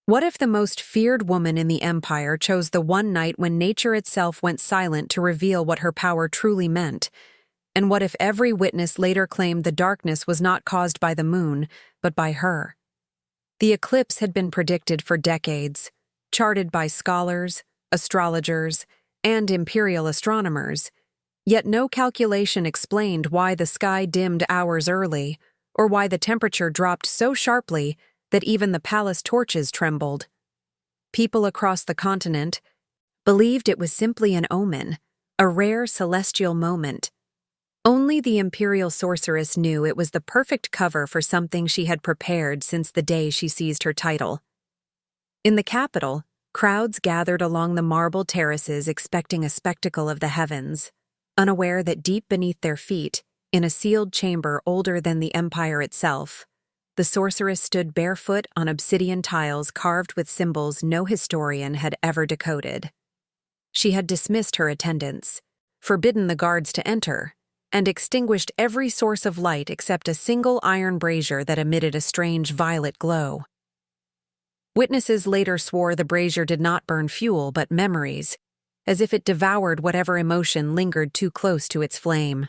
What if the most feared woman in the empire chose the one night when nature itself went silent to reveal what her power truly meant? And what if every witness later claimed the darkness was not caused by the moon, but by her? The eclipse had been predicted for decades, charted by scholars, astrologers, and imperial astronomers, yet no calculation explained why the sky dimmed hours early, or why the temperature dropped so sharply that even the palace torches trembled. People across the continent believed it was simply an omen, a rare celestial moment. Only the Imperial Sorceress knew it was the perfect cover for something she had prepared since the day she seized her title. In the capital, crowds gathered along the marble terraces expecting a spectacle of the heavens, unaware that deep beneath their feet, in a sealed chamber older than the empire itself, the sorceress stood barefoot on obsidian tiles carved with symbols no historian had ever decoded. She had dismissed her attendants, forbidden the guards to enter, and extinguished every source of light except a single iron brazier that emitted a strange violet glow. Witnesses later swore the brazier did not burn fuel but memories, as if it devoured whatever emotion lingered too close to its flame.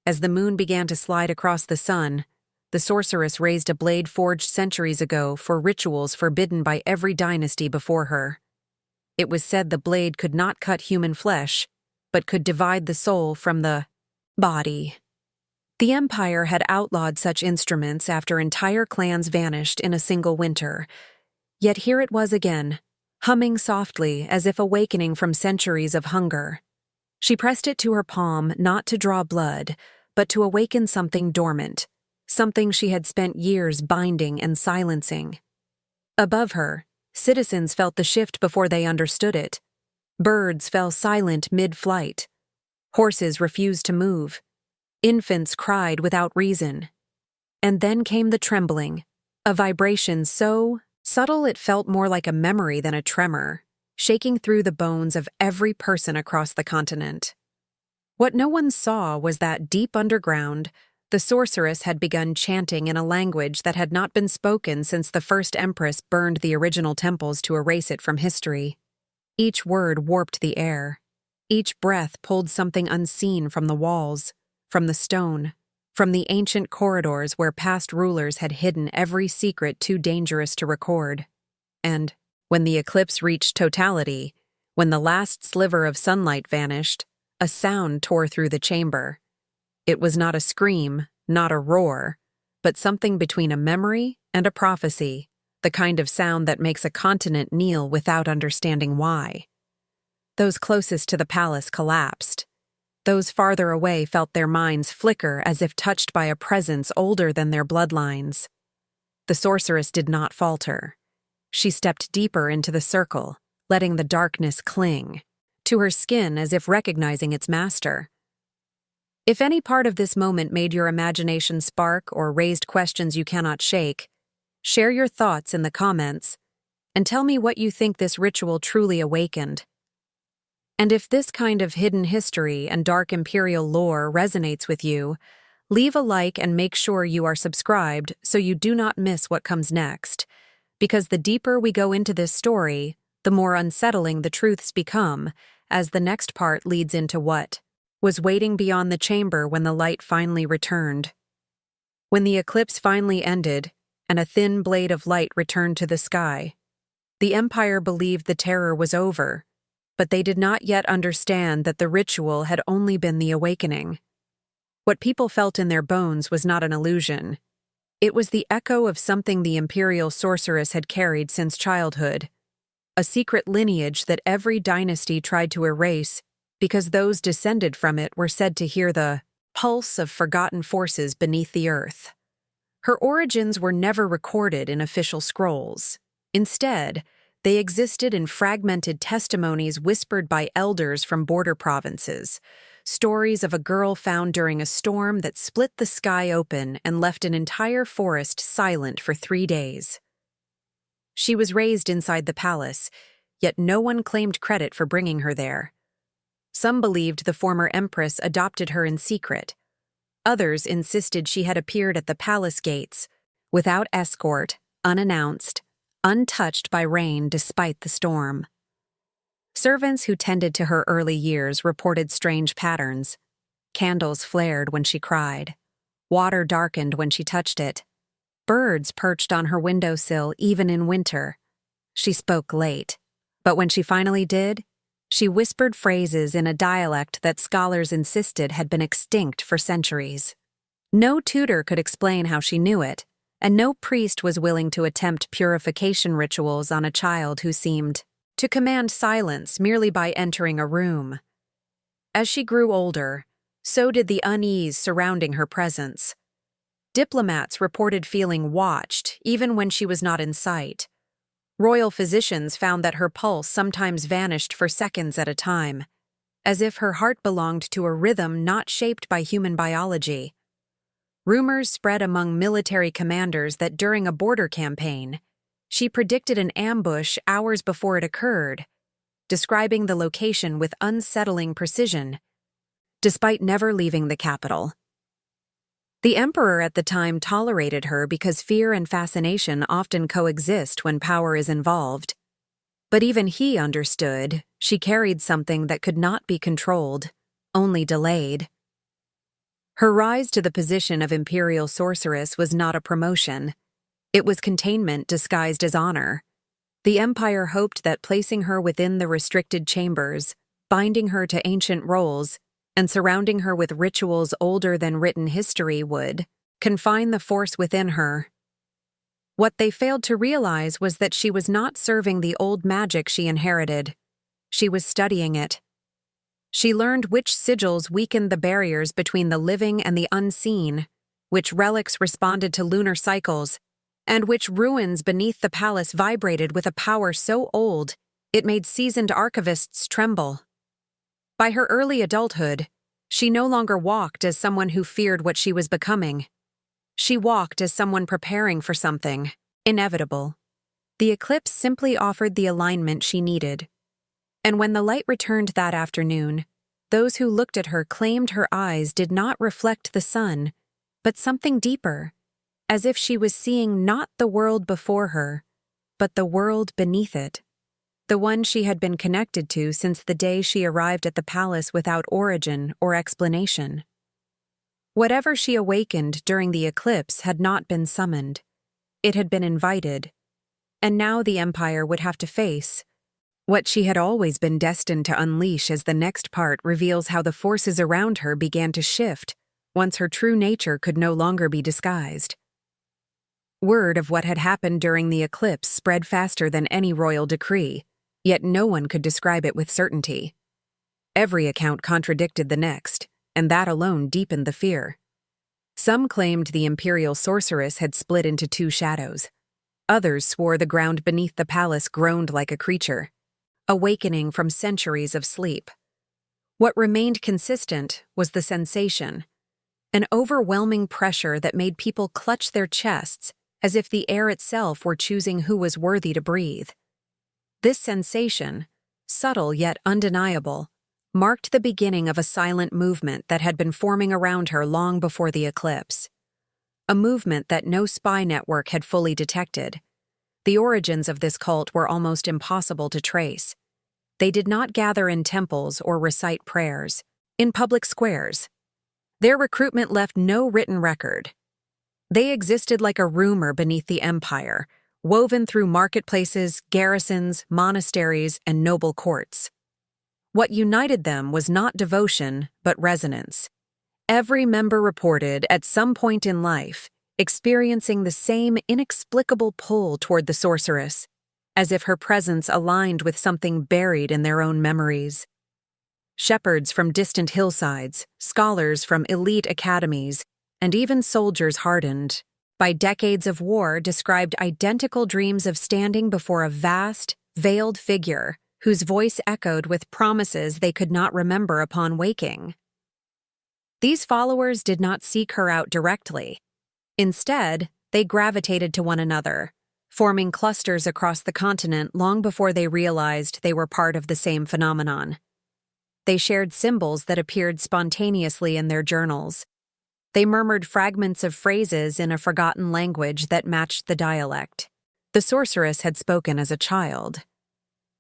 As the moon began to slide across the sun, the sorceress raised a blade forged centuries ago for rituals forbidden by every dynasty before her. It was said the blade could not cut human flesh, but could divide the soul from the body. The empire had outlawed such instruments after entire clans vanished in a single winter, yet here it was again, humming softly as if awakening from centuries of hunger. She pressed it to her palm not to draw blood, but to awaken something dormant, something she had spent years binding and silencing. Above her, citizens felt the shift before they understood it. Birds fell silent mid-flight. Horses refused to move. Infants cried without reason. And then came the trembling, a vibration so subtle it felt more like a memory than a tremor, shaking through the bones of every person across the continent. What no one saw was that deep underground, the sorceress had begun chanting in a language that had not been spoken since the first empress burned the original temples to erase it from history. Each word warped the air. Each breath pulled something unseen from the walls, from the stone, from the ancient corridors where past rulers had hidden every secret too dangerous to record. And, when the eclipse reached totality, when the last sliver of sunlight vanished, a sound tore through the chamber. It was not a scream, not a roar, but something between a memory and a prophecy, the kind of sound that makes a continent kneel without understanding why. Those closest to the palace collapsed. Those farther away felt their minds flicker as if touched by a presence older than their bloodlines. The sorceress did not falter. She stepped deeper into the circle, letting the darkness cling to her skin as if recognizing its master. If any part of this moment made your imagination spark or raised questions you cannot shake, share your thoughts in the comments and tell me what you think this ritual truly awakened. And if this kind of hidden history and dark imperial lore resonates with you, leave a like and make sure you are subscribed so you do not miss what comes next. Because the deeper we go into this story, the more unsettling the truths become, as the next part leads into what was waiting beyond the chamber when the light finally returned. When the eclipse finally ended, and a thin blade of light returned to the sky, the empire believed the terror was over, but they did not yet understand that the ritual had only been the awakening. What people felt in their bones was not an illusion. It was the echo of something the Imperial Sorceress had carried since childhood, a secret lineage that every dynasty tried to erase because those descended from it were said to hear the pulse of forgotten forces beneath the earth. Her origins were never recorded in official scrolls. Instead, they existed in fragmented testimonies whispered by elders from border provinces, stories of a girl found during a storm that split the sky open and left an entire forest silent for 3 days. She was raised inside the palace, yet no one claimed credit for bringing her there. Some believed the former empress adopted her in secret. Others insisted she had appeared at the palace gates, without escort, unannounced, untouched by rain despite the storm. Servants who tended to her early years reported strange patterns. Candles flared when she cried. Water darkened when she touched it. Birds perched on her windowsill even in winter. She spoke late, but when she finally did, she whispered phrases in a dialect that scholars insisted had been extinct for centuries. No tutor could explain how she knew it, and no priest was willing to attempt purification rituals on a child who seemed to command silence merely by entering a room. As she grew older, so did the unease surrounding her presence. Diplomats reported feeling watched even when she was not in sight. Royal physicians found that her pulse sometimes vanished for seconds at a time, as if her heart belonged to a rhythm not shaped by human biology. Rumors spread among military commanders that during a border campaign, she predicted an ambush hours before it occurred, describing the location with unsettling precision, despite never leaving the capital. The emperor at the time tolerated her because fear and fascination often coexist when power is involved. But even he understood she carried something that could not be controlled, only delayed. Her rise to the position of Imperial Sorceress was not a promotion. It was containment disguised as honor. The empire hoped that placing her within the restricted chambers, binding her to ancient roles, and surrounding her with rituals older than written history would confine the force within her. What they failed to realize was that she was not serving the old magic she inherited. She was studying it. She learned which sigils weakened the barriers between the living and the unseen, which relics responded to lunar cycles, and which ruins beneath the palace vibrated with a power so old it made seasoned archivists tremble. By her early adulthood, she no longer walked as someone who feared what she was becoming. She walked as someone preparing for something inevitable. The eclipse simply offered the alignment she needed. And when the light returned that afternoon, those who looked at her claimed her eyes did not reflect the sun, but something deeper, as if she was seeing not the world before her, but the world beneath it. The one she had been connected to since the day she arrived at the palace without origin or explanation. Whatever she awakened during the eclipse had not been summoned. It had been invited. And now the Empire would have to face what she had always been destined to unleash as the next part reveals how the forces around her began to shift once her true nature could no longer be disguised. Word of what had happened during the eclipse spread faster than any royal decree. Yet no one could describe it with certainty. Every account contradicted the next, and that alone deepened the fear. Some claimed the Imperial Sorceress had split into two shadows. Others swore the ground beneath the palace groaned like a creature, awakening from centuries of sleep. What remained consistent was the sensation, an overwhelming pressure that made people clutch their chests as if the air itself were choosing who was worthy to breathe. This sensation, subtle yet undeniable, marked the beginning of a silent movement that had been forming around her long before the eclipse. A movement that no spy network had fully detected. The origins of this cult were almost impossible to trace. They did not gather in temples or recite prayers, in public squares. Their recruitment left no written record. They existed like a rumor beneath the empire, woven through marketplaces, garrisons, monasteries, and noble courts. What united them was not devotion, but resonance. Every member reported, at some point in life, experiencing the same inexplicable pull toward the sorceress, as if her presence aligned with something buried in their own memories. Shepherds from distant hillsides, scholars from elite academies, and even soldiers hardened by decades of war described identical dreams of standing before a vast, veiled figure whose voice echoed with promises they could not remember upon waking. These followers did not seek her out directly. Instead, they gravitated to one another, forming clusters across the continent long before they realized they were part of the same phenomenon. They shared symbols that appeared spontaneously in their journals. They murmured fragments of phrases in a forgotten language that matched the dialect. The sorceress had spoken as a child.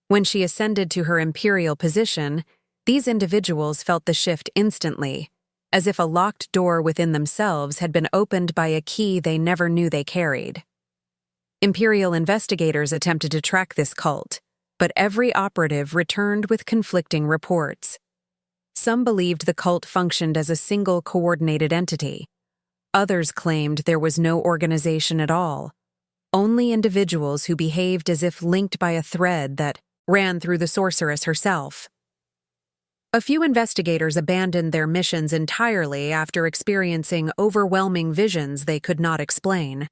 When she ascended to her imperial position, these individuals felt the shift instantly, as if a locked door within themselves had been opened by a key they never knew they carried. Imperial investigators attempted to track this cult, but every operative returned with conflicting reports. Some believed the cult functioned as a single coordinated entity. Others claimed there was no organization at all, only individuals who behaved as if linked by a thread that ran through the sorceress herself. A few investigators abandoned their missions entirely after experiencing overwhelming visions they could not explain.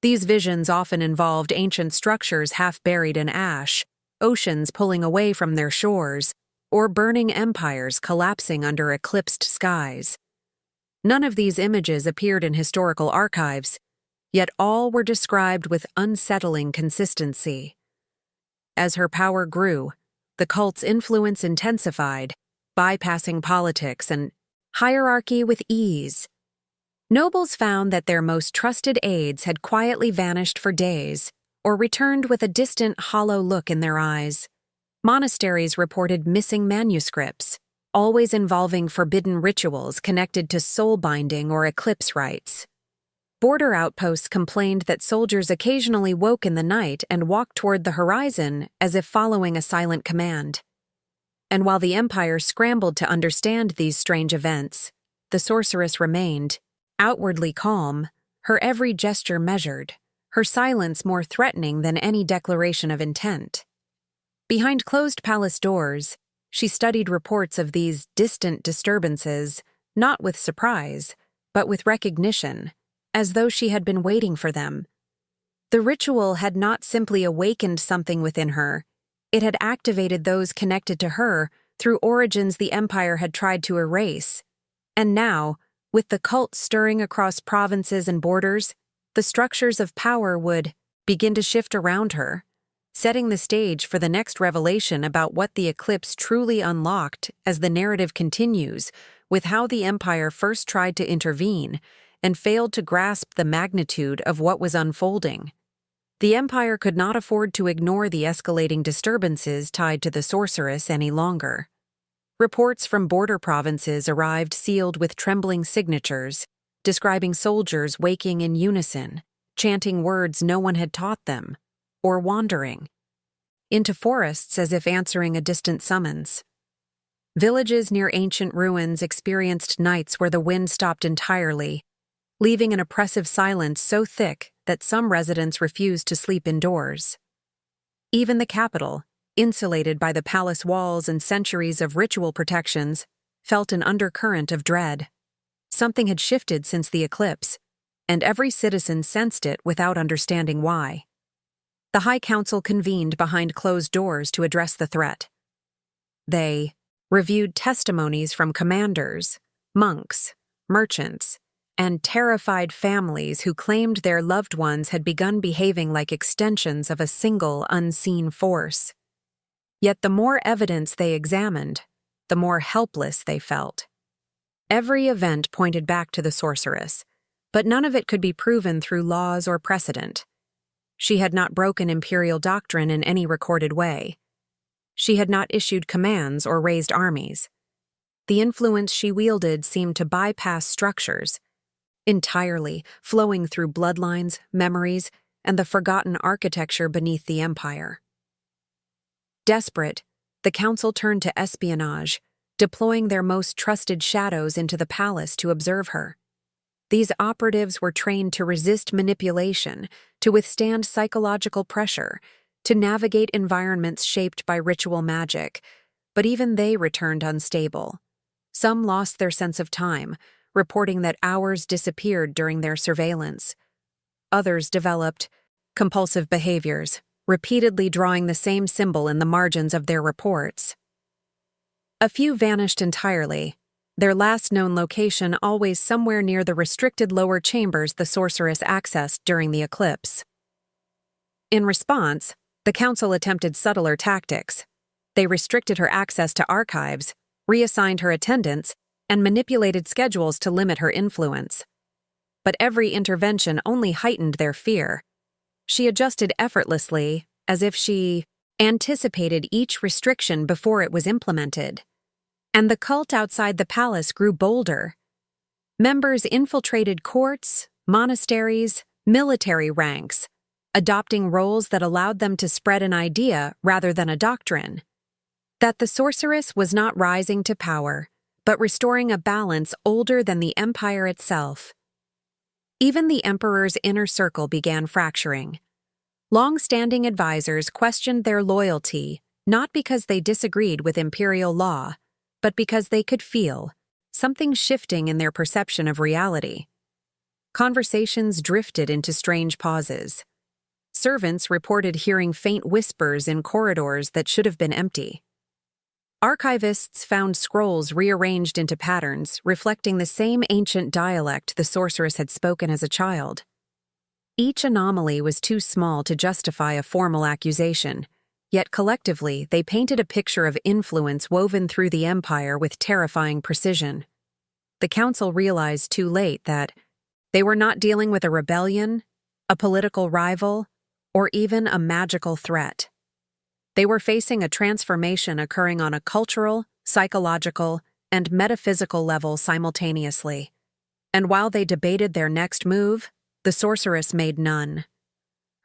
These visions often involved ancient structures half buried in ash, oceans pulling away from their shores, or burning empires collapsing under eclipsed skies. None of these images appeared in historical archives, yet all were described with unsettling consistency. As her power grew, the cult's influence intensified, bypassing politics and hierarchy with ease. Nobles found that their most trusted aides had quietly vanished for days or returned with a distant, hollow look in their eyes. Monasteries reported missing manuscripts, always involving forbidden rituals connected to soul-binding or eclipse rites. Border outposts complained that soldiers occasionally woke in the night and walked toward the horizon as if following a silent command. And while the Empire scrambled to understand these strange events, the sorceress remained, outwardly calm, her every gesture measured, her silence more threatening than any declaration of intent. Behind closed palace doors, she studied reports of these distant disturbances, not with surprise, but with recognition, as though she had been waiting for them. The ritual had not simply awakened something within her, it had activated those connected to her through origins the Empire had tried to erase. And now, with the cult stirring across provinces and borders, the structures of power would begin to shift around her, setting the stage for the next revelation about what the eclipse truly unlocked as the narrative continues, with how the Empire first tried to intervene and failed to grasp the magnitude of what was unfolding. The Empire could not afford to ignore the escalating disturbances tied to the sorceress any longer. Reports from border provinces arrived sealed with trembling signatures, describing soldiers waking in unison, chanting words no one had taught them, or wandering into forests as if answering a distant summons. Villages near ancient ruins experienced nights where the wind stopped entirely, leaving an oppressive silence so thick that some residents refused to sleep indoors. Even the capital, insulated by the palace walls and centuries of ritual protections, felt an undercurrent of dread. Something had shifted since the eclipse, and every citizen sensed it without understanding why. The High Council convened behind closed doors to address the threat. They reviewed testimonies from commanders, monks, merchants, and terrified families who claimed their loved ones had begun behaving like extensions of a single unseen force. Yet the more evidence they examined, the more helpless they felt. Every event pointed back to the sorceress, but none of it could be proven through laws or precedent. She had not broken imperial doctrine in any recorded way. She had not issued commands or raised armies. The influence she wielded seemed to bypass structures, entirely flowing through bloodlines, memories, and the forgotten architecture beneath the empire. Desperate, the council turned to espionage, deploying their most trusted shadows into the palace to observe her. These operatives were trained to resist manipulation, to withstand psychological pressure, to navigate environments shaped by ritual magic, but even they returned unstable. Some lost their sense of time, reporting that hours disappeared during their surveillance. Others developed compulsive behaviors, repeatedly drawing the same symbol in the margins of their reports. A few vanished entirely, their last known location always somewhere near the restricted lower chambers the sorceress accessed during the eclipse. In response, the council attempted subtler tactics. They restricted her access to archives, reassigned her attendance, and manipulated schedules to limit her influence. But every intervention only heightened their fear. She adjusted effortlessly, as if she anticipated each restriction before it was implemented. And the cult outside the palace grew bolder. Members infiltrated courts, monasteries, military ranks, adopting roles that allowed them to spread an idea rather than a doctrine. That the sorceress was not rising to power, but restoring a balance older than the empire itself. Even the emperor's inner circle began fracturing. Long-standing advisors questioned their loyalty, not because they disagreed with imperial law, but because they could feel something shifting in their perception of reality. Conversations drifted into strange pauses. Servants reported hearing faint whispers in corridors that should have been empty. Archivists found scrolls rearranged into patterns reflecting the same ancient dialect the sorceress had spoken as a child. Each anomaly was too small to justify a formal accusation, yet collectively they painted a picture of influence woven through the empire with terrifying precision. The council realized too late that they were not dealing with a rebellion, a political rival, or even a magical threat. They were facing a transformation occurring on a cultural, psychological, and metaphysical level simultaneously. And while they debated their next move, the sorceress made none.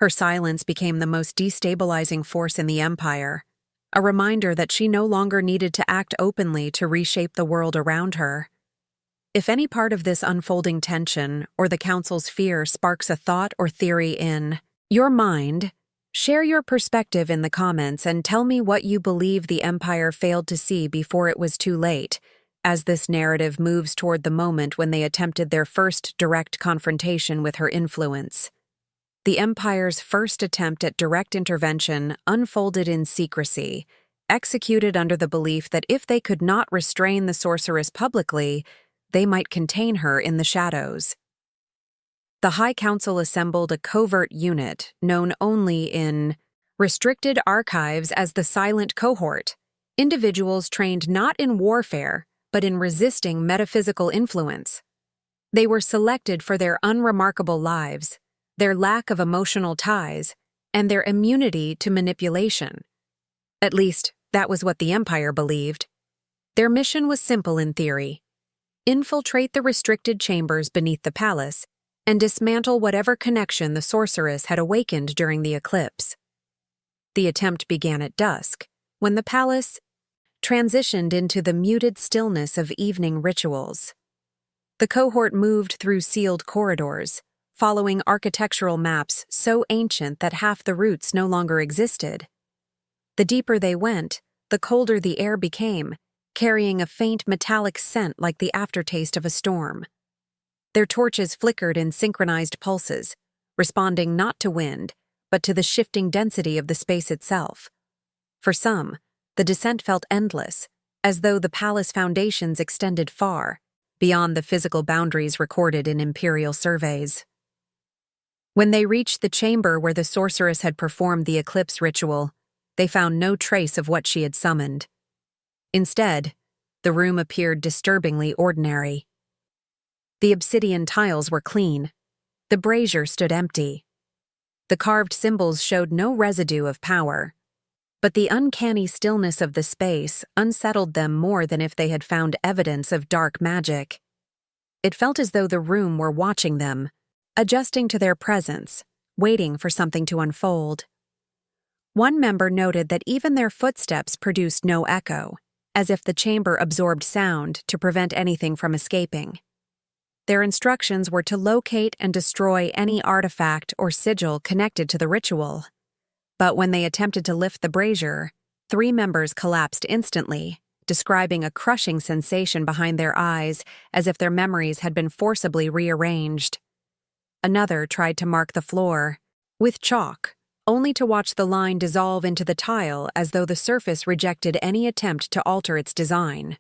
Her silence became the most destabilizing force in the empire, a reminder that she no longer needed to act openly to reshape the world around her. If any part of this unfolding tension or the council's fear sparks a thought or theory in your mind, share your perspective in the comments and tell me what you believe the empire failed to see before it was too late, as this narrative moves toward the moment when they attempted their first direct confrontation with her influence. The empire's first attempt at direct intervention unfolded in secrecy, executed under the belief that if they could not restrain the sorceress publicly, they might contain her in the shadows. The High Council assembled a covert unit known only in restricted archives as the Silent Cohort, individuals trained not in warfare, but in resisting metaphysical influence. They were selected for their unremarkable lives, their lack of emotional ties, and their immunity to manipulation. At least, that was what the Empire believed. Their mission was simple in theory: infiltrate the restricted chambers beneath the palace and dismantle whatever connection the sorceress had awakened during the eclipse. The attempt began at dusk, when the palace transitioned into the muted stillness of evening rituals. The cohort moved through sealed corridors, following architectural maps so ancient that half the routes no longer existed. The deeper they went, the colder the air became, carrying a faint metallic scent like the aftertaste of a storm. Their torches flickered in synchronized pulses, responding not to wind, but to the shifting density of the space itself. For some, the descent felt endless, as though the palace foundations extended far, beyond the physical boundaries recorded in imperial surveys. When they reached the chamber where the sorceress had performed the eclipse ritual, they found no trace of what she had summoned. Instead, the room appeared disturbingly ordinary. The obsidian tiles were clean. The brazier stood empty. The carved symbols showed no residue of power, but the uncanny stillness of the space unsettled them more than if they had found evidence of dark magic. It felt as though the room were watching them, adjusting to their presence, waiting for something to unfold. One member noted that even their footsteps produced no echo, as if the chamber absorbed sound to prevent anything from escaping. Their instructions were to locate and destroy any artifact or sigil connected to the ritual. But when they attempted to lift the brazier, 3 members collapsed instantly, describing a crushing sensation behind their eyes as if their memories had been forcibly rearranged. Another tried to mark the floor with chalk, only to watch the line dissolve into the tile as though the surface rejected any attempt to alter its design.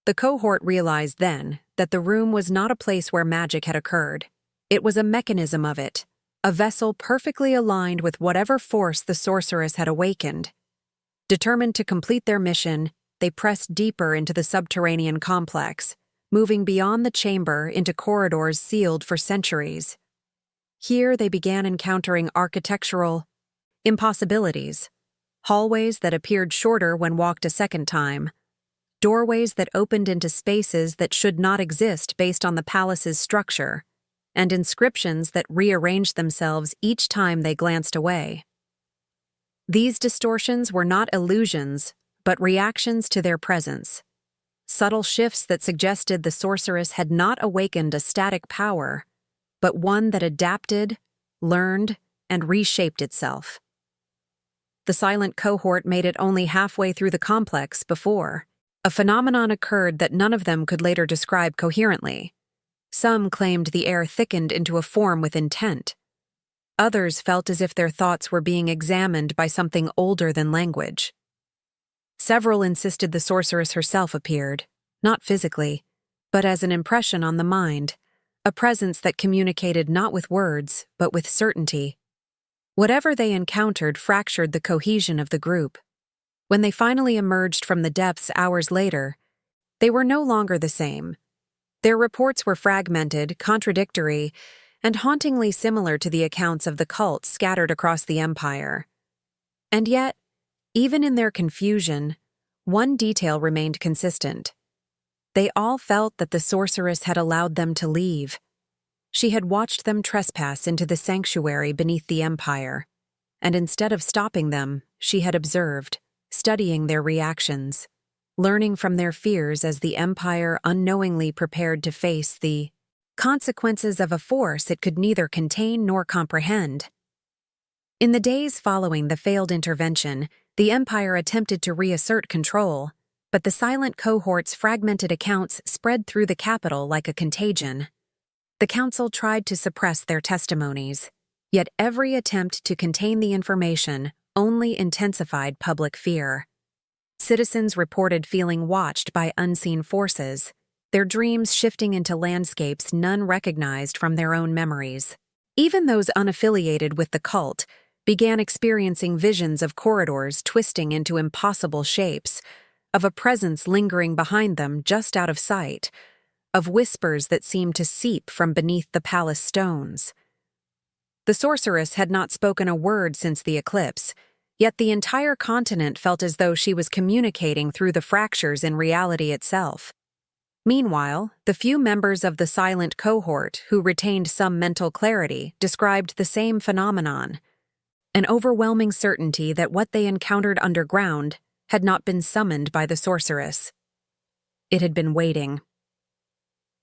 The cohort realized then that the room was not a place where magic had occurred. It was a mechanism of it, a vessel perfectly aligned with whatever force the sorceress had awakened. Determined to complete their mission, they pressed deeper into the subterranean complex, moving beyond the chamber into corridors sealed for centuries. Here they began encountering architectural impossibilities, hallways that appeared shorter when walked a second time, doorways that opened into spaces that should not exist based on the palace's structure, and inscriptions that rearranged themselves each time they glanced away. These distortions were not illusions, but reactions to their presence, subtle shifts that suggested the sorceress had not awakened a static power, but one that adapted, learned, and reshaped itself. The silent cohort made it only halfway through the complex before a phenomenon occurred that none of them could later describe coherently. Some claimed the air thickened into a form with intent. Others felt as if their thoughts were being examined by something older than language. Several insisted the sorceress herself appeared, not physically, but as an impression on the mind, a presence that communicated not with words, but with certainty. Whatever they encountered fractured the cohesion of the group. When they finally emerged from the depths hours later, they were no longer the same. Their reports were fragmented, contradictory, and hauntingly similar to the accounts of the cult scattered across the empire. And yet, even in their confusion, one detail remained consistent. They all felt that the sorceress had allowed them to leave. She had watched them trespass into the sanctuary beneath the empire, and instead of stopping them, she had observed, studying their reactions, learning from their fears as the empire unknowingly prepared to face the consequences of a force it could neither contain nor comprehend. In the days following the failed intervention, the empire attempted to reassert control, but the silent cohort's fragmented accounts spread through the capital like a contagion. The council tried to suppress their testimonies, yet every attempt to contain the information only intensified public fear. Citizens reported feeling watched by unseen forces, their dreams shifting into landscapes none recognized from their own memories. Even those unaffiliated with the cult began experiencing visions of corridors twisting into impossible shapes, of a presence lingering behind them just out of sight, of whispers that seemed to seep from beneath the palace stones. The sorceress had not spoken a word since the eclipse, yet the entire continent felt as though she was communicating through the fractures in reality itself. Meanwhile, the few members of the silent cohort who retained some mental clarity described the same phenomenon, an overwhelming certainty that what they encountered underground had not been summoned by the sorceress. It had been waiting.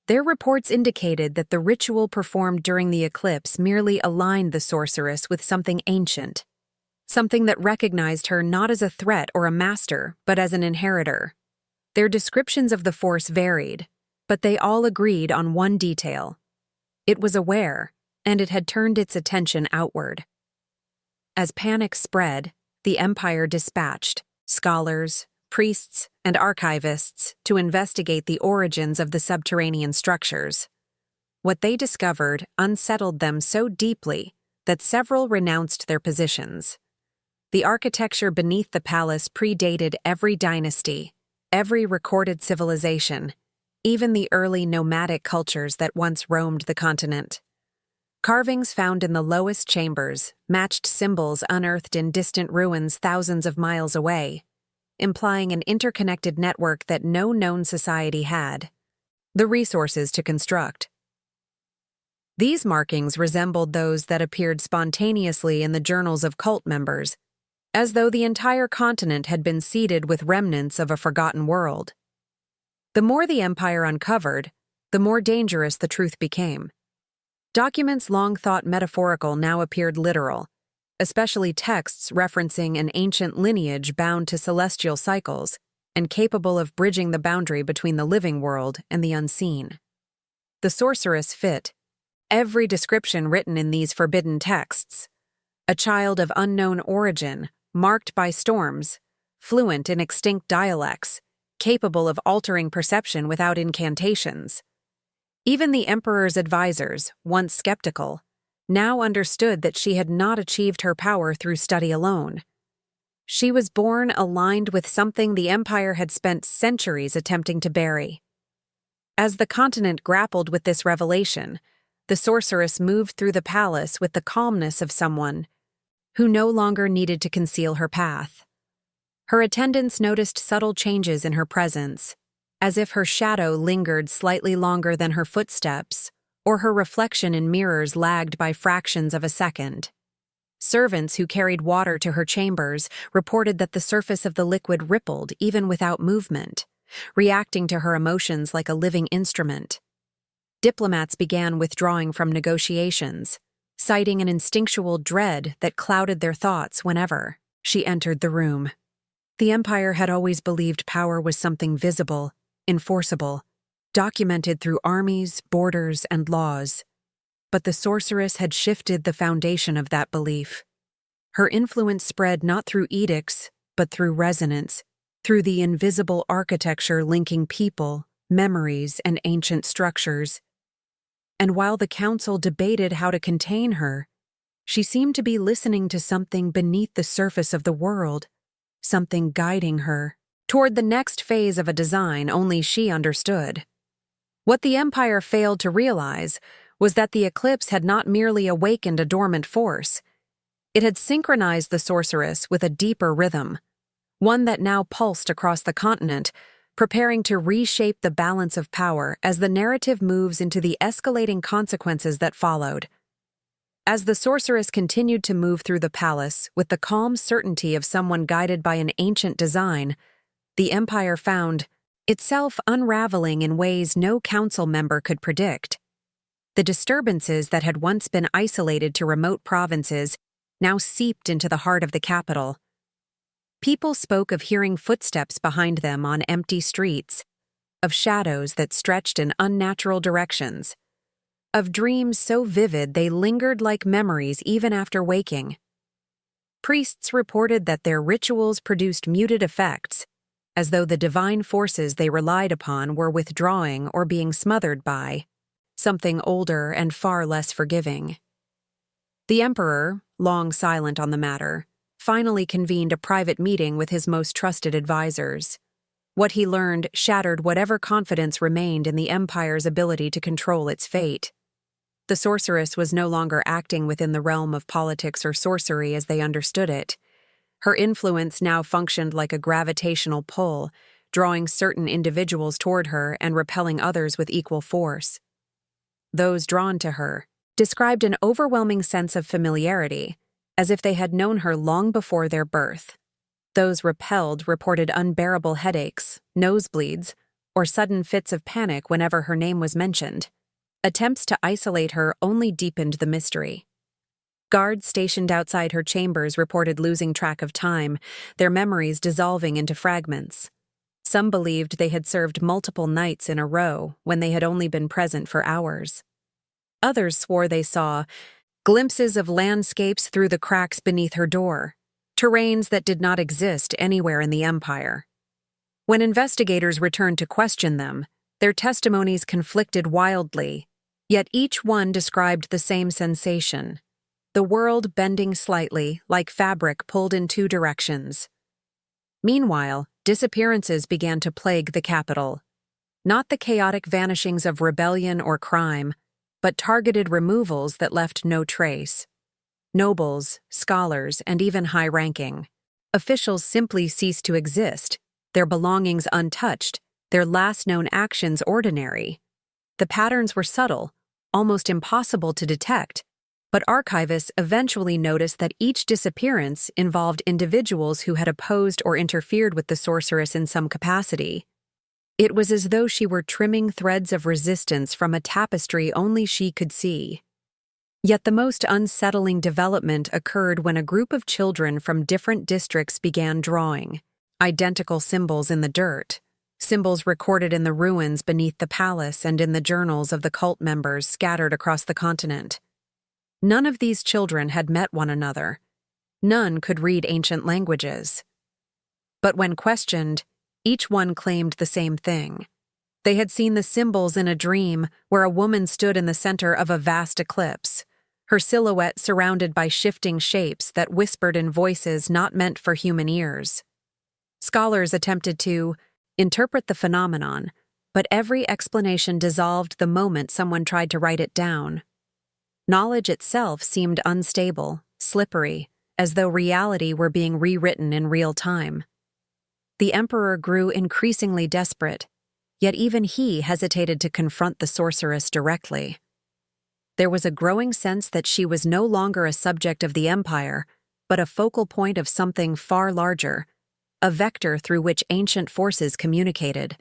Their reports indicated that the ritual performed during the eclipse merely aligned the sorceress with something ancient, something that recognized her not as a threat or a master, but as an inheritor. Their descriptions of the force varied, but they all agreed on one detail. It was aware, and it had turned its attention outward. As panic spread, the empire dispatched scholars, priests, and archivists to investigate the origins of the subterranean structures. What they discovered unsettled them so deeply that several renounced their positions. The architecture beneath the palace predated every dynasty, every recorded civilization, even the early nomadic cultures that once roamed the continent. Carvings found in the lowest chambers matched symbols unearthed in distant ruins thousands of miles away, implying an interconnected network that no known society had. The resources to construct. These markings resembled those that appeared spontaneously in the journals of cult members, as though the entire continent had been seeded with remnants of a forgotten world. The more the empire uncovered, the more dangerous the truth became. Documents long thought metaphorical now appeared literal, especially texts referencing an ancient lineage bound to celestial cycles and capable of bridging the boundary between the living world and the unseen. The sorceress fit every description written in these forbidden texts. A child of unknown origin, marked by storms, fluent in extinct dialects, capable of altering perception without incantations. Even the emperor's advisors, once skeptical, now understood that she had not achieved her power through study alone. She was born aligned with something the empire had spent centuries attempting to bury. As the continent grappled with this revelation, the sorceress moved through the palace with the calmness of someone who no longer needed to conceal her path. Her attendants noticed subtle changes in her presence, as if her shadow lingered slightly longer than her footsteps, or her reflection in mirrors lagged by fractions of a second. Servants who carried water to her chambers reported that the surface of the liquid rippled even without movement, reacting to her emotions like a living instrument. Diplomats began withdrawing from negotiations, citing an instinctual dread that clouded their thoughts whenever she entered the room. The Empire had always believed power was something visible, enforceable, documented through armies, borders, and laws. But the sorceress had shifted the foundation of that belief. Her influence spread not through edicts, but through resonance, through the invisible architecture linking people, memories, and ancient structures. And while the council debated how to contain her, she seemed to be listening to something beneath the surface of the world, something guiding her toward the next phase of a design only she understood. What the Empire failed to realize was that the eclipse had not merely awakened a dormant force. It had synchronized the sorceress with a deeper rhythm, one that now pulsed across the continent, preparing to reshape the balance of power as the narrative moves into the escalating consequences that followed. As the sorceress continued to move through the palace with the calm certainty of someone guided by an ancient design, the Empire found itself unraveling in ways no council member could predict. The disturbances that had once been isolated to remote provinces now seeped into the heart of the capital. People spoke of hearing footsteps behind them on empty streets, of shadows that stretched in unnatural directions, of dreams so vivid they lingered like memories even after waking. Priests reported that their rituals produced muted effects, as though the divine forces they relied upon were withdrawing or being smothered by something older and far less forgiving. The emperor, long silent on the matter, finally convened a private meeting with his most trusted advisors. What he learned shattered whatever confidence remained in the Empire's ability to control its fate. The sorceress was no longer acting within the realm of politics or sorcery as they understood it. Her influence now functioned like a gravitational pull, drawing certain individuals toward her and repelling others with equal force. Those drawn to her described an overwhelming sense of familiarity, as if they had known her long before their birth. Those repelled reported unbearable headaches, nosebleeds, or sudden fits of panic whenever her name was mentioned. Attempts to isolate her only deepened the mystery. Guards stationed outside her chambers reported losing track of time, their memories dissolving into fragments. Some believed they had served multiple nights in a row when they had only been present for hours. Others swore they saw glimpses of landscapes through the cracks beneath her door, terrains that did not exist anywhere in the Empire. When investigators returned to question them, their testimonies conflicted wildly, yet each one described the same sensation: the world bending slightly, like fabric pulled in two directions. Meanwhile, disappearances began to plague the capital. Not the chaotic vanishings of rebellion or crime, but targeted removals that left no trace. Nobles, scholars, and even high-ranking officials simply ceased to exist, their belongings untouched, their last known actions ordinary. The patterns were subtle, almost impossible to detect, but archivists eventually noticed that each disappearance involved individuals who had opposed or interfered with the sorceress in some capacity. It was as though she were trimming threads of resistance from a tapestry only she could see. Yet the most unsettling development occurred when a group of children from different districts began drawing identical symbols in the dirt, symbols recorded in the ruins beneath the palace and in the journals of the cult members scattered across the continent. None of these children had met one another. None could read ancient languages. But when questioned, each one claimed the same thing. They had seen the symbols in a dream where a woman stood in the center of a vast eclipse, her silhouette surrounded by shifting shapes that whispered in voices not meant for human ears. Scholars attempted to interpret the phenomenon, but every explanation dissolved the moment someone tried to write it down. Knowledge itself seemed unstable, slippery, as though reality were being rewritten in real time. The Emperor grew increasingly desperate, yet even he hesitated to confront the sorceress directly. There was a growing sense that she was no longer a subject of the Empire, but a focal point of something far larger, a vector through which ancient forces communicated.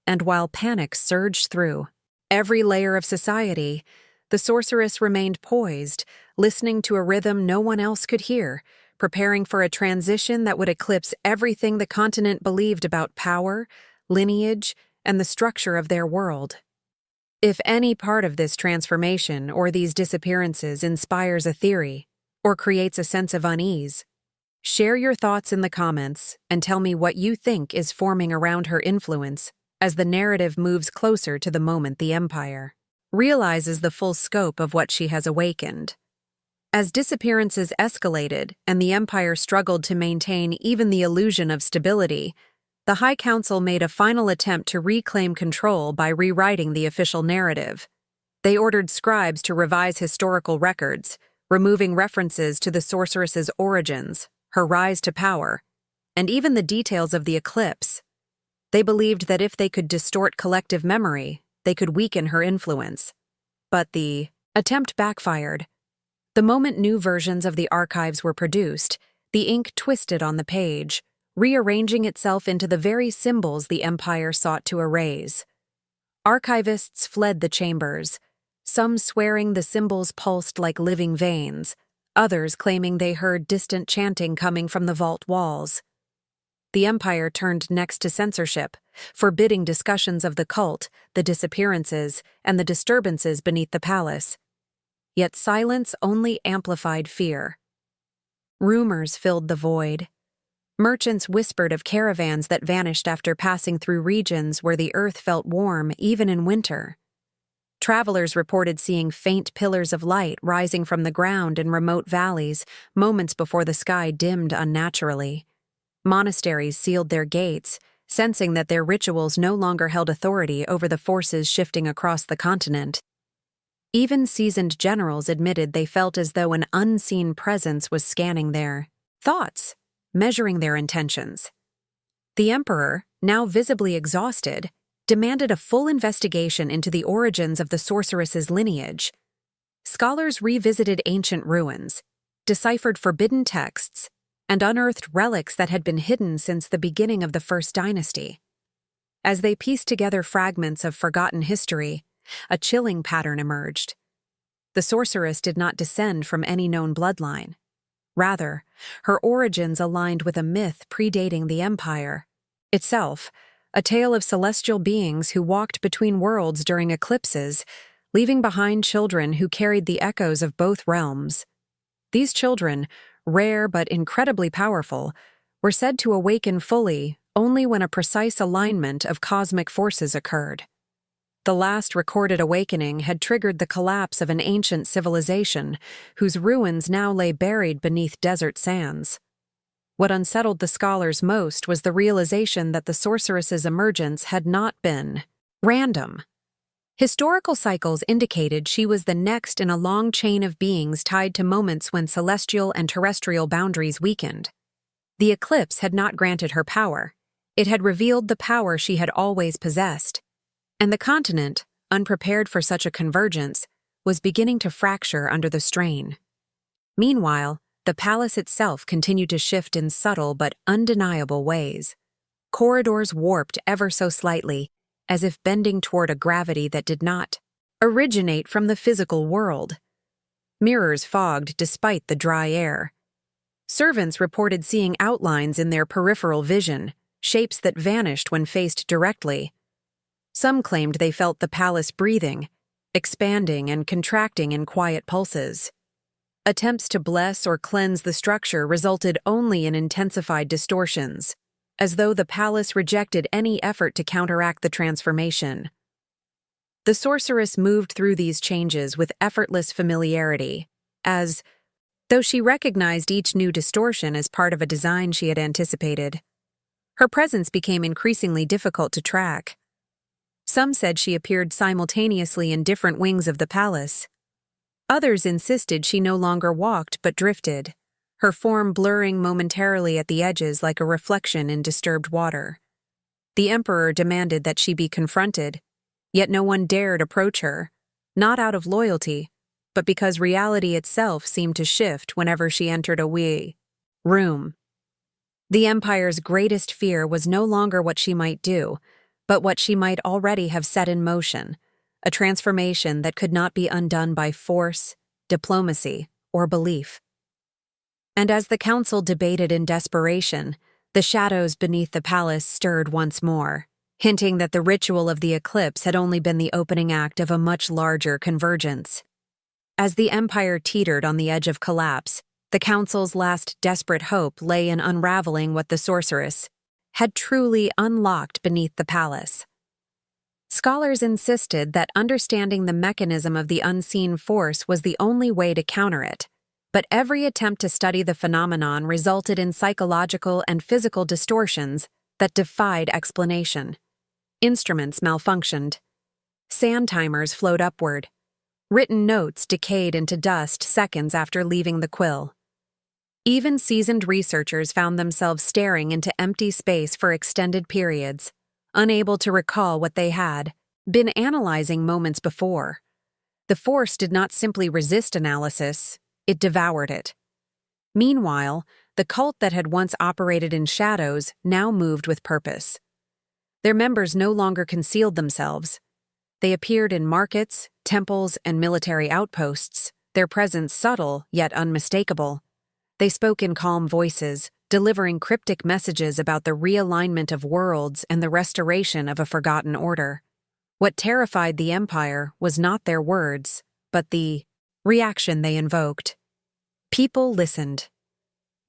And while panic surged through every layer of society, the sorceress remained poised, listening to a rhythm no one else could hear, preparing for a transition that would eclipse everything the continent believed about power, lineage, and the structure of their world. If any part of this transformation or these disappearances inspires a theory or creates a sense of unease, share your thoughts in the comments and tell me what you think is forming around her influence as the narrative moves closer to the moment the Empire realizes the full scope of what she has awakened. As disappearances escalated and the Empire struggled to maintain even the illusion of stability, the High Council made a final attempt to reclaim control by rewriting the official narrative. They ordered scribes to revise historical records, removing references to the sorceress's origins, her rise to power, and even the details of the eclipse. They believed that if they could distort collective memory, they could weaken her influence. But the attempt backfired. The moment new versions of the archives were produced, the ink twisted on the page, rearranging itself into the very symbols the Empire sought to erase. Archivists fled the chambers, some swearing the symbols pulsed like living veins, others claiming they heard distant chanting coming from the vault walls. The Empire turned next to censorship, forbidding discussions of the cult, the disappearances, and the disturbances beneath the palace. Yet silence only amplified fear. Rumors filled the void. Merchants whispered of caravans that vanished after passing through regions where the earth felt warm even in winter. Travelers reported seeing faint pillars of light rising from the ground in remote valleys moments before the sky dimmed unnaturally. Monasteries sealed their gates, sensing that their rituals no longer held authority over the forces shifting across the continent. Even seasoned generals admitted they felt as though an unseen presence was scanning their thoughts, measuring their intentions. The Emperor, now visibly exhausted, demanded a full investigation into the origins of the sorceress's lineage. Scholars revisited ancient ruins, deciphered forbidden texts, and unearthed relics that had been hidden since the beginning of the First Dynasty. As they pieced together fragments of forgotten history, a chilling pattern emerged. The sorceress did not descend from any known bloodline. Rather, her origins aligned with a myth predating the Empire itself, a tale of celestial beings who walked between worlds during eclipses, leaving behind children who carried the echoes of both realms. These children, rare but incredibly powerful, were said to awaken fully only when a precise alignment of cosmic forces occurred. The last recorded awakening had triggered the collapse of an ancient civilization whose ruins now lay buried beneath desert sands. What unsettled the scholars most was the realization that the sorceress's emergence had not been random. Historical cycles indicated she was the next in a long chain of beings tied to moments when celestial and terrestrial boundaries weakened. The eclipse had not granted her power. It had revealed the power she had always possessed. And the continent, unprepared for such a convergence, was beginning to fracture under the strain. Meanwhile, the palace itself continued to shift in subtle but undeniable ways. Corridors warped ever so slightly, as if bending toward a gravity that did not originate from the physical world. Mirrors fogged despite the dry air. Servants reported seeing outlines in their peripheral vision, shapes that vanished when faced directly. Some claimed they felt the palace breathing, expanding and contracting in quiet pulses. Attempts to bless or cleanse the structure resulted only in intensified distortions, as though the palace rejected any effort to counteract the transformation. The sorceress moved through these changes with effortless familiarity, as though she recognized each new distortion as part of a design she had anticipated. Her presence became increasingly difficult to track. Some said she appeared simultaneously in different wings of the palace. Others insisted she no longer walked but drifted, her form blurring momentarily at the edges like a reflection in disturbed water. The emperor demanded that she be confronted, yet no one dared approach her, not out of loyalty, but because reality itself seemed to shift whenever she entered a room. The empire's greatest fear was no longer what she might do, but what she might already have set in motion, a transformation that could not be undone by force, diplomacy, or belief. And as the council debated in desperation, the shadows beneath the palace stirred once more, hinting that the ritual of the eclipse had only been the opening act of a much larger convergence. As the empire teetered on the edge of collapse, the council's last desperate hope lay in unraveling what the sorceress had truly unlocked beneath the palace. Scholars insisted that understanding the mechanism of the unseen force was the only way to counter it, but every attempt to study the phenomenon resulted in psychological and physical distortions that defied explanation. Instruments malfunctioned. Sand timers flowed upward. Written notes decayed into dust seconds after leaving the quill. Even seasoned researchers found themselves staring into empty space for extended periods, unable to recall what they had been analyzing moments before. The force did not simply resist analysis, it devoured it. Meanwhile, the cult that had once operated in shadows now moved with purpose. Their members no longer concealed themselves. They appeared in markets, temples, and military outposts, their presence subtle yet unmistakable. They spoke in calm voices, delivering cryptic messages about the realignment of worlds and the restoration of a forgotten order. What terrified the empire was not their words, but the reaction they invoked. People listened.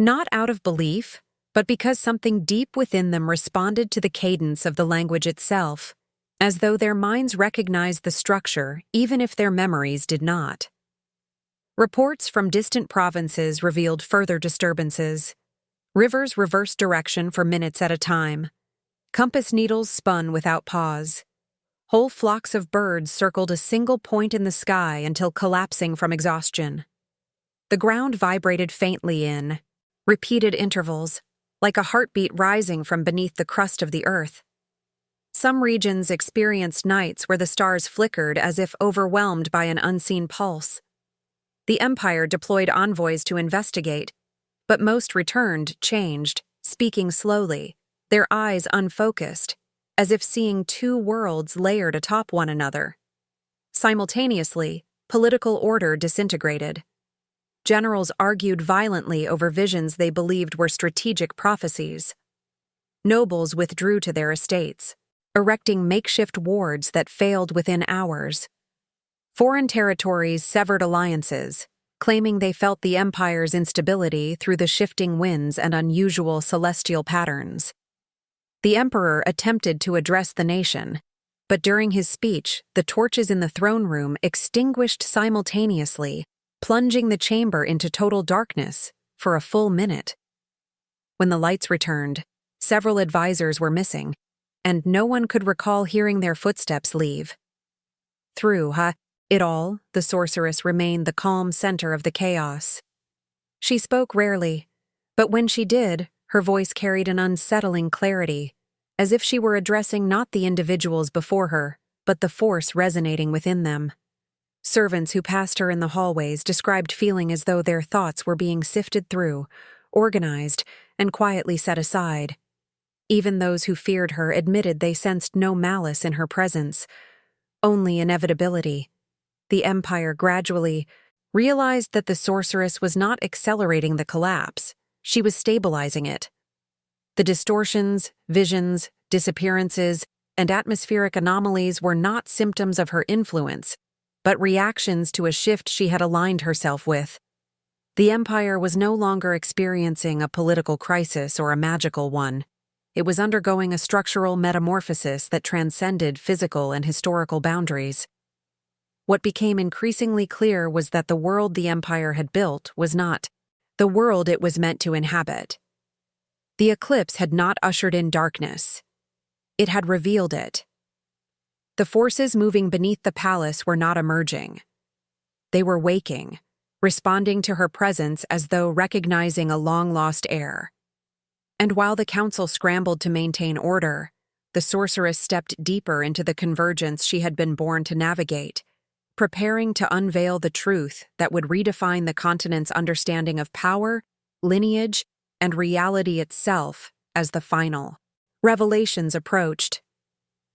Not out of belief, but because something deep within them responded to the cadence of the language itself, as though their minds recognized the structure even if their memories did not. Reports from distant provinces revealed further disturbances. Rivers reversed direction for minutes at a time. Compass needles spun without pause. Whole flocks of birds circled a single point in the sky until collapsing from exhaustion. The ground vibrated faintly in repeated intervals, like a heartbeat rising from beneath the crust of the earth. Some regions experienced nights where the stars flickered as if overwhelmed by an unseen pulse. The empire deployed envoys to investigate, but most returned changed, speaking slowly, their eyes unfocused, as if seeing two worlds layered atop one another. Simultaneously, political order disintegrated. Generals argued violently over visions they believed were strategic prophecies. Nobles withdrew to their estates, erecting makeshift wards that failed within hours. Foreign territories severed alliances, claiming they felt the empire's instability through the shifting winds and unusual celestial patterns. The emperor attempted to address the nation, but during his speech, the torches in the throne room extinguished simultaneously, plunging the chamber into total darkness for a full minute. When the lights returned, several advisors were missing, and no one could recall hearing their footsteps leave. Through it all, the sorceress remained the calm center of the chaos. She spoke rarely, but when she did, her voice carried an unsettling clarity, as if she were addressing not the individuals before her, but the force resonating within them. Servants who passed her in the hallways described feeling as though their thoughts were being sifted through, organized, and quietly set aside. Even those who feared her admitted they sensed no malice in her presence, only inevitability. The empire gradually realized that the sorceress was not accelerating the collapse, she was stabilizing it. The distortions, visions, disappearances, and atmospheric anomalies were not symptoms of her influence, but reactions to a shift she had aligned herself with. The empire was no longer experiencing a political crisis or a magical one. It was undergoing a structural metamorphosis that transcended physical and historical boundaries. What became increasingly clear was that the world the empire had built was not the world it was meant to inhabit. The eclipse had not ushered in darkness. It had revealed it. The forces moving beneath the palace were not emerging. They were waking, responding to her presence as though recognizing a long-lost heir. And while the council scrambled to maintain order, the sorceress stepped deeper into the convergence she had been born to navigate, preparing to unveil the truth that would redefine the continent's understanding of power, lineage, and reality itself as the final revelations approached.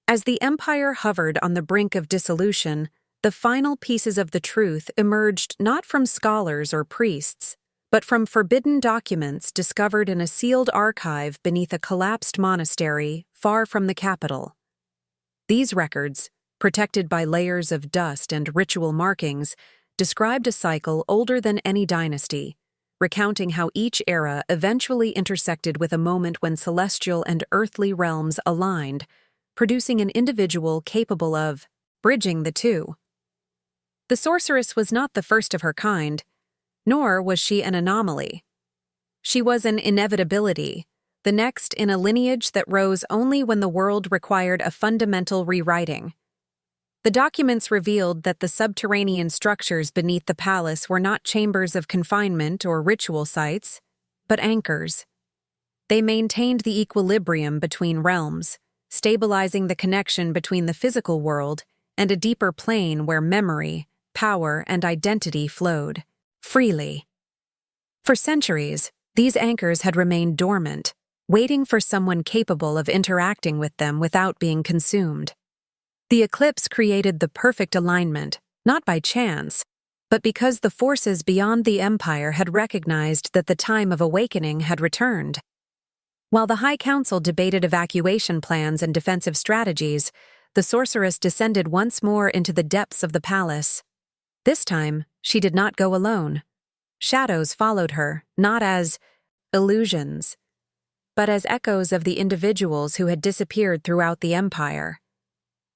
As the empire hovered on the brink of dissolution, the final pieces of the truth emerged not from scholars or priests, but from forbidden documents discovered in a sealed archive beneath a collapsed monastery far from the capital. These records, protected by layers of dust and ritual markings, described a cycle older than any dynasty, recounting how each era eventually intersected with a moment when celestial and earthly realms aligned, producing an individual capable of bridging the two. The sorceress was not the first of her kind, nor was she an anomaly. She was an inevitability, the next in a lineage that rose only when the world required a fundamental rewriting. The documents revealed that the subterranean structures beneath the palace were not chambers of confinement or ritual sites, but anchors. They maintained the equilibrium between realms, stabilizing the connection between the physical world and a deeper plane where memory, power, and identity flowed freely. For centuries, these anchors had remained dormant, waiting for someone capable of interacting with them without being consumed. The eclipse created the perfect alignment, not by chance, but because the forces beyond the empire had recognized that the time of awakening had returned. While the High Council debated evacuation plans and defensive strategies, the sorceress descended once more into the depths of the palace. This time, she did not go alone. Shadows followed her, not as illusions, but as echoes of the individuals who had disappeared throughout the empire.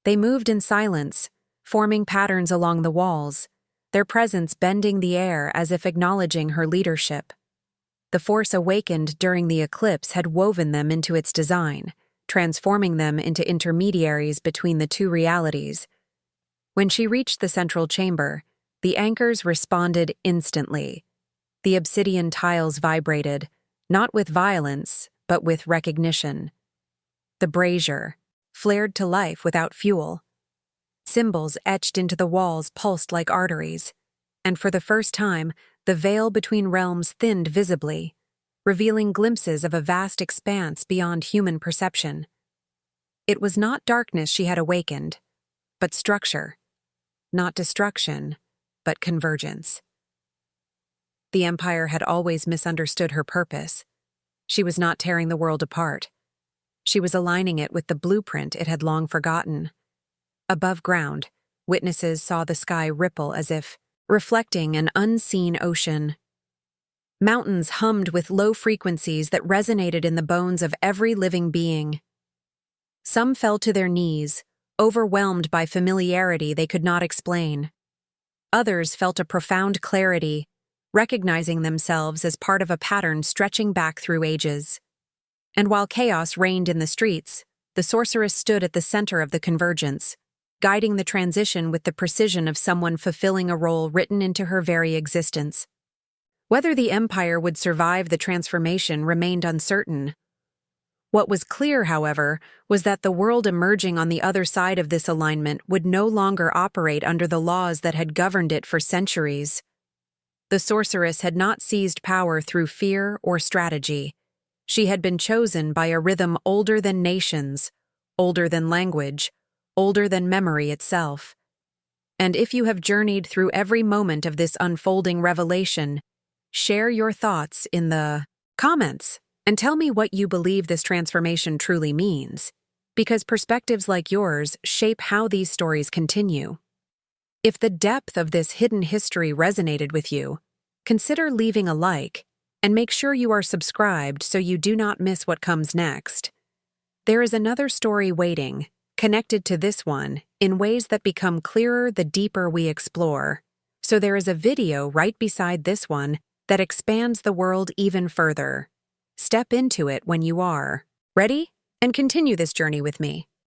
They moved in silence, forming patterns along the walls, their presence bending the air as if acknowledging her leadership. The force awakened during the eclipse had woven them into its design, transforming them into intermediaries between the two realities. When she reached the central chamber, the anchors responded instantly. The obsidian tiles vibrated, not with violence, but with recognition. The brazier flared to life without fuel. Symbols etched into the walls pulsed like arteries, and for the first time, the veil between realms thinned visibly, revealing glimpses of a vast expanse beyond human perception. It was not darkness she had awakened, but structure. Not destruction, but convergence. The Empire had always misunderstood her purpose. She was not tearing the world apart. She was aligning it with the blueprint it had long forgotten. Above ground, witnesses saw the sky ripple as if reflecting an unseen ocean. Mountains hummed with low frequencies that resonated in the bones of every living being. Some fell to their knees, overwhelmed by familiarity they could not explain. Others felt a profound clarity, recognizing themselves as part of a pattern stretching back through ages. And while chaos reigned in the streets, the sorceress stood at the center of the convergence, guiding the transition with the precision of someone fulfilling a role written into her very existence. Whether the Empire would survive the transformation remained uncertain. What was clear, however, was that the world emerging on the other side of this alignment would no longer operate under the laws that had governed it for centuries. The sorceress had not seized power through fear or strategy. She had been chosen by a rhythm older than nations, older than language, older than memory itself. And if you have journeyed through every moment of this unfolding revelation, share your thoughts in the comments and tell me what you believe this transformation truly means, because perspectives like yours shape how these stories continue. If the depth of this hidden history resonated with you, consider leaving a like and make sure you are subscribed so you do not miss what comes next. There is another story waiting, connected to this one, in ways that become clearer the deeper we explore. So there is a video right beside this one that expands the world even further. Step into it when you are ready and continue this journey with me.